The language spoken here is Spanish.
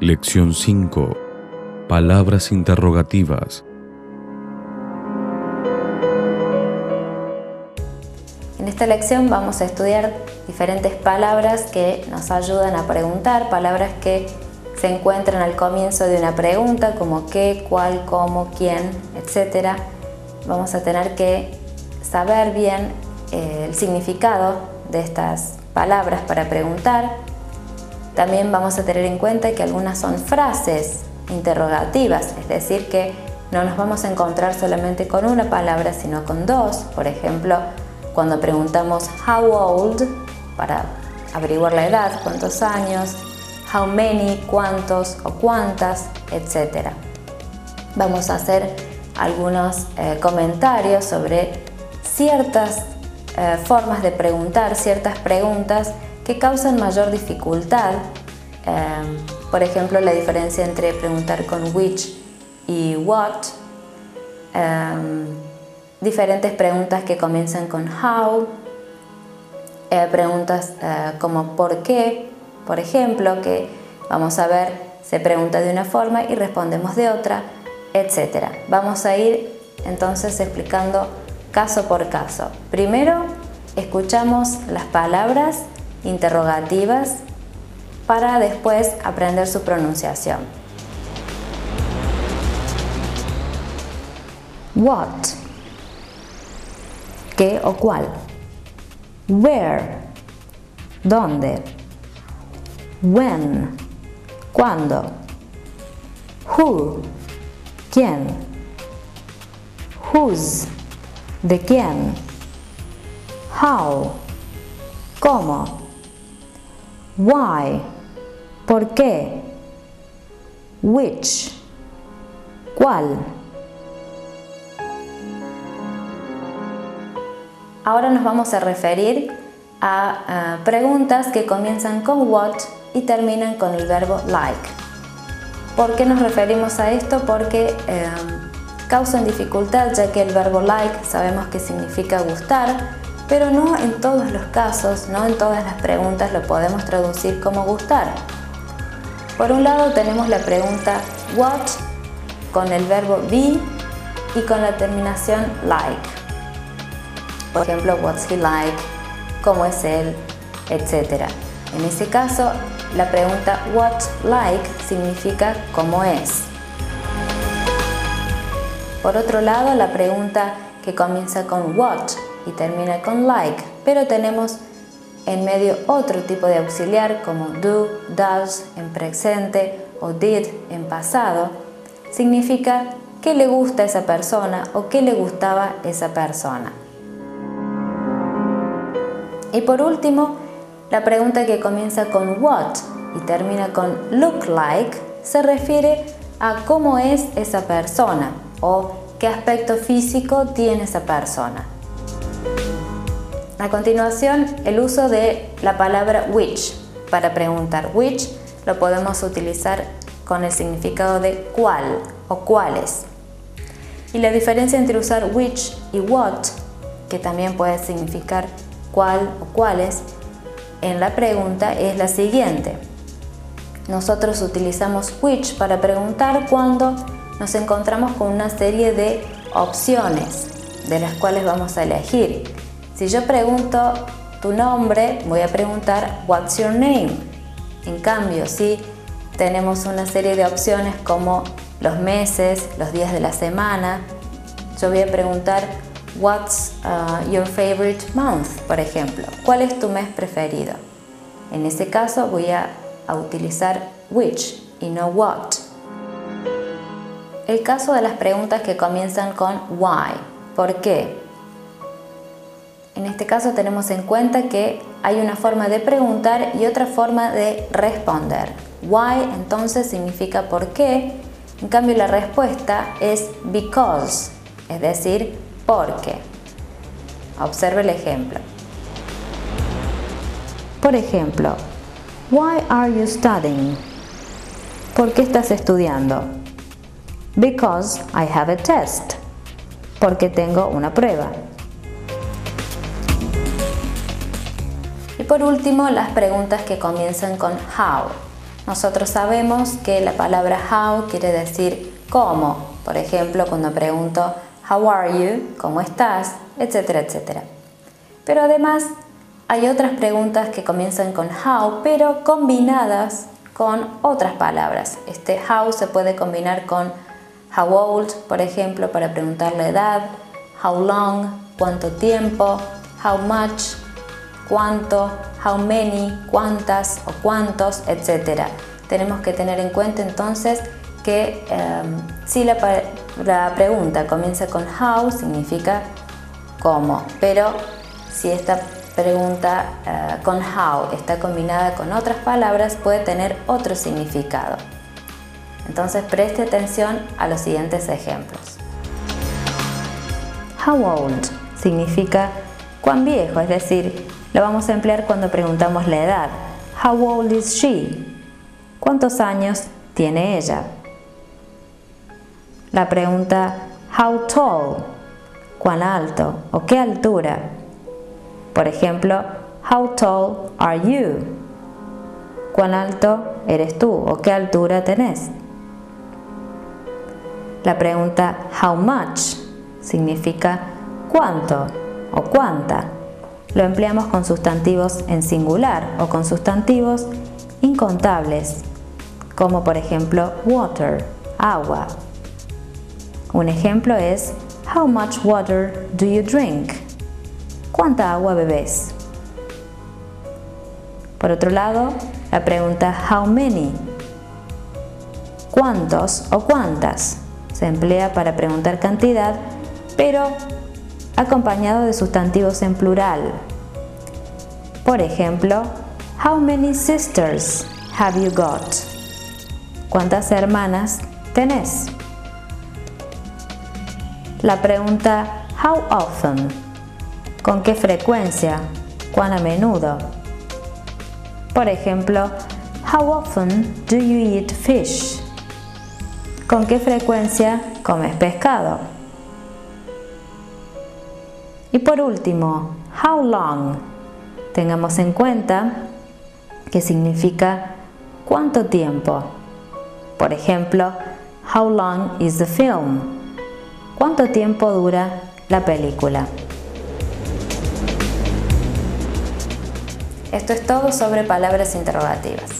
Lección 5. Palabras interrogativas. En esta lección vamos a estudiar diferentes palabras que nos ayudan a preguntar, palabras que se encuentran al comienzo de una pregunta como qué, cuál, cómo, quién, etc. Vamos a tener que saber bien el significado de estas palabras para preguntar. También vamos a tener en cuenta que algunas son frases interrogativas, es decir, que no nos vamos a encontrar solamente con una palabra, sino con dos. Por ejemplo, cuando preguntamos how old, para averiguar la edad, cuántos años, how many, cuántos o cuántas, etc. Vamos a hacer algunos comentarios sobre ciertas formas de preguntar, ciertas preguntas que causan mayor dificultad. Por ejemplo, la diferencia entre preguntar con which y what. Diferentes preguntas que comienzan con how. Preguntas como por qué, por ejemplo, que vamos a ver, se pregunta de una forma y respondemos de otra, etc. Vamos a ir entonces explicando caso por caso. Primero, escuchamos las palabras interrogativas para después aprender su pronunciación. What, ¿qué o cuál? Where, ¿dónde? When, ¿cuándo? Who, ¿quién? Whose, ¿de quién? How, ¿cómo? Why, ¿por qué? Which, ¿cuál? Ahora nos vamos a referir a preguntas que comienzan con what y terminan con el verbo like. ¿Por qué nos referimos a esto? Porque causan dificultad, ya que el verbo like sabemos que significa gustar, pero no en todos los casos, no en todas las preguntas lo podemos traducir como gustar. Por un lado tenemos la pregunta what con el verbo be y con la terminación like. Por ejemplo, what's he like, cómo es él, etc. En ese caso, la pregunta what like significa cómo es. Por otro lado, la pregunta que comienza con what y termina con like, pero tenemos en medio otro tipo de auxiliar como do, does en presente o did en pasado, significa qué le gusta a esa persona o qué le gustaba a esa persona. Y por último, la pregunta que comienza con what y termina con look like se refiere a cómo es esa persona o qué aspecto físico tiene esa persona. A continuación, el uso de la palabra which para preguntar. Which lo podemos utilizar con el significado de cuál o cuáles. Y la diferencia entre usar which y what, que también puede significar cuál o cuáles, en la pregunta es la siguiente. Nosotros utilizamos which para preguntar cuando nos encontramos con una serie de opciones de las cuales vamos a elegir. Si yo pregunto tu nombre, voy a preguntar what's your name. En cambio, si tenemos una serie de opciones como los meses, los días de la semana, yo voy a preguntar what's your favorite month, por ejemplo. ¿Cuál es tu mes preferido? En ese caso voy a utilizar which y no what. El caso de las preguntas que comienzan con why, ¿por qué? En este caso tenemos en cuenta que hay una forma de preguntar y otra forma de responder. Why entonces significa por qué, en cambio la respuesta es because, es decir, porque. Observe el ejemplo. Por ejemplo, why are you studying? ¿Por qué estás estudiando? Because I have a test. Porque tengo una prueba. Y por último, las preguntas que comienzan con how. Nosotros sabemos que la palabra how quiere decir cómo. Por ejemplo, cuando pregunto how are you, ¿cómo estás?, etcétera, etcétera. Pero además hay otras preguntas que comienzan con how, pero combinadas con otras palabras. Este how se puede combinar con how old, por ejemplo, para preguntar la edad, how long, cuánto tiempo, how much, cuánto, how many, cuántas o cuántos, etc. Tenemos que tener en cuenta entonces que si la pregunta comienza con how, significa cómo, pero si esta pregunta con how está combinada con otras palabras, puede tener otro significado. Entonces preste atención a los siguientes ejemplos. How old significa cuán viejo, es decir, lo vamos a emplear cuando preguntamos la edad. How old is she? ¿Cuántos años tiene ella? La pregunta how tall, cuán alto o qué altura. Por ejemplo, how tall are you? ¿Cuán alto eres tú o qué altura tenés? La pregunta how much significa cuánto o cuánta. Lo empleamos con sustantivos en singular o con sustantivos incontables, como por ejemplo water, agua. Un ejemplo es how much water do you drink? ¿Cuánta agua bebes? Por otro lado, la pregunta how many, ¿cuántos o cuántas? Se emplea para preguntar cantidad, pero acompañado de sustantivos en plural. Por ejemplo, how many sisters have you got? ¿Cuántas hermanas tenés? La pregunta how often, ¿con qué frecuencia? ¿Cuán a menudo? Por ejemplo, how often do you eat fish? ¿Con qué frecuencia comes pescado? Y por último, how long. Tengamos en cuenta que significa cuánto tiempo. Por ejemplo, how long is the film? ¿Cuánto tiempo dura la película? Esto es todo sobre palabras interrogativas.